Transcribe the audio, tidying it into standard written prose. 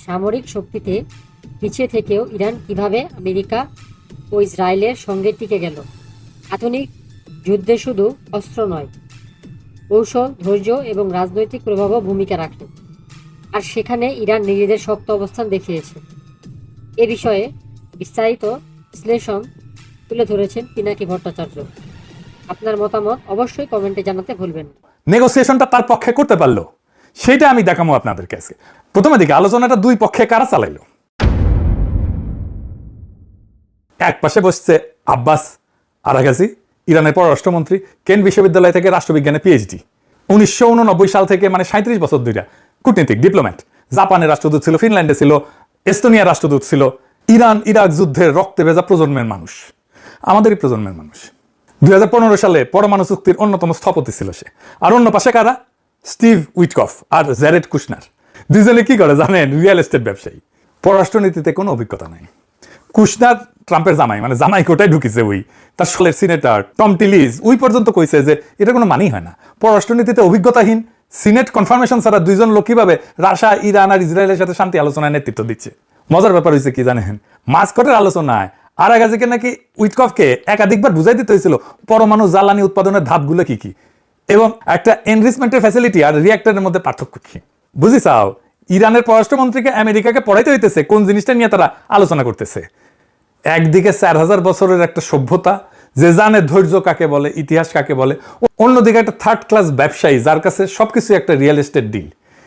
সামরিক শক্তিতে পিছিয়ে থেকেও ইরান কিভাবে আমেরিকা ও ইসরায়েলের সঙ্গে টিকে গেল। আধুনিক যুদ্ধে শুধু অস্ত্র নয়, কৌশল, ধৈর্য এবং রাজনৈতিক প্রভাবও ভূমিকা রাখে। আর সেখানে ইরান নিজেদের শক্ত অবস্থান দেখিয়েছে। এ বিষয়ে বিস্তারিত বিশ্লেষণ তুলে ধরেছেন পিনাকি ভট্টাচার্য। আপনার মতামত অবশ্যই কমেন্টে জানাতে ভুলবেন না। নেগোসিয়েশনটা তার পক্ষে করতে পারলো, সেটা আমি দেখাবো আপনাদের কাছে। প্রথমে দিকে আলোচনাটা দুই পক্ষে কারা চালাইলো। এক পাশে বসছে আব্বাস আরাগাজি, ইরানের পররাষ্ট্রমন্ত্রী, কেন্ট বিশ্ববিদ্যালয় থেকে রাষ্ট্রবিজ্ঞানে পিএইচডি। 1989 সাল থেকে মানে 37 বছর ধরে কূটনীতিক, ডিপ্লোম্যাট। জাপানের রাষ্ট্রদূত ছিল, ফিনল্যান্ডে ছিল, এস্তোনিয়ার রাষ্ট্রদূত ছিল। ইরান ইরাক যুদ্ধের রক্তে ভেজা প্রজন্মের মানুষ, আমাদেরই প্রজন্মের মানুষ। 2015 সালে পরমাণু চুক্তির অন্যতম স্থপতি ছিল সে। আর অন্য পাশে কারা? স্টিভ উইটকফ আর জ্যারেড কুশনার। দুজনে কি করে জানেন? রিয়েল এস্টেট ব্যবসায়ী। পররাষ্ট্রনীতিতে কোনো অভিজ্ঞতা নাই। কুশনার ট্রাম্পের জামাই, মানে জামাই কোটায় ঢুকিছে ওই। তার সালের সিনেটর টম টিলিজ ওই পর্যন্ত কইছে যে এটা কোনো মানেই হয় না। পররাষ্ট্রনীতিতে অভিজ্ঞতাহীন, সিনেট কনফার্মেশন ছাড়া দুইজন লোক কিভাবে রাশিয়া, ইরান আর ইসরায়েলের সাথে শান্তি আলোচনায় নেতৃত্ব দিচ্ছে। মজার ব্যাপার হয়েছে কি জানেন? মাস্কটের আলোচনায় আরাগাজিকে নাকি উইটকফকে একাধিকবার বুঝাই দিতে হয়েছিল পরমাণু জ্বালানি উৎপাদনের ধাপগুলো কি কি এবং একটা এনরিচমেন্টের ফ্যাসিলিটি আর রিঅ্যাক্টরের মধ্যে পার্থক্য কি। বুঝি চাও? ইরানের পররাষ্ট্রমন্ত্রীকে আমেরিকাকে পড়াইতে হইতেছে কোন জিনিসটা নিয়ে তারা আলোচনা করতেছে। একদিকে 4000 বছরের একটা সভ্যতা যে জানে ধৈর্য কাকে বলে, ইতিহাস কাকে বলে, অন্যদিকে একটা থার্ড ক্লাস ব্যবসায়ী যার কাছে সবকিছু একটা রিয়েল এস্টেট ডিল।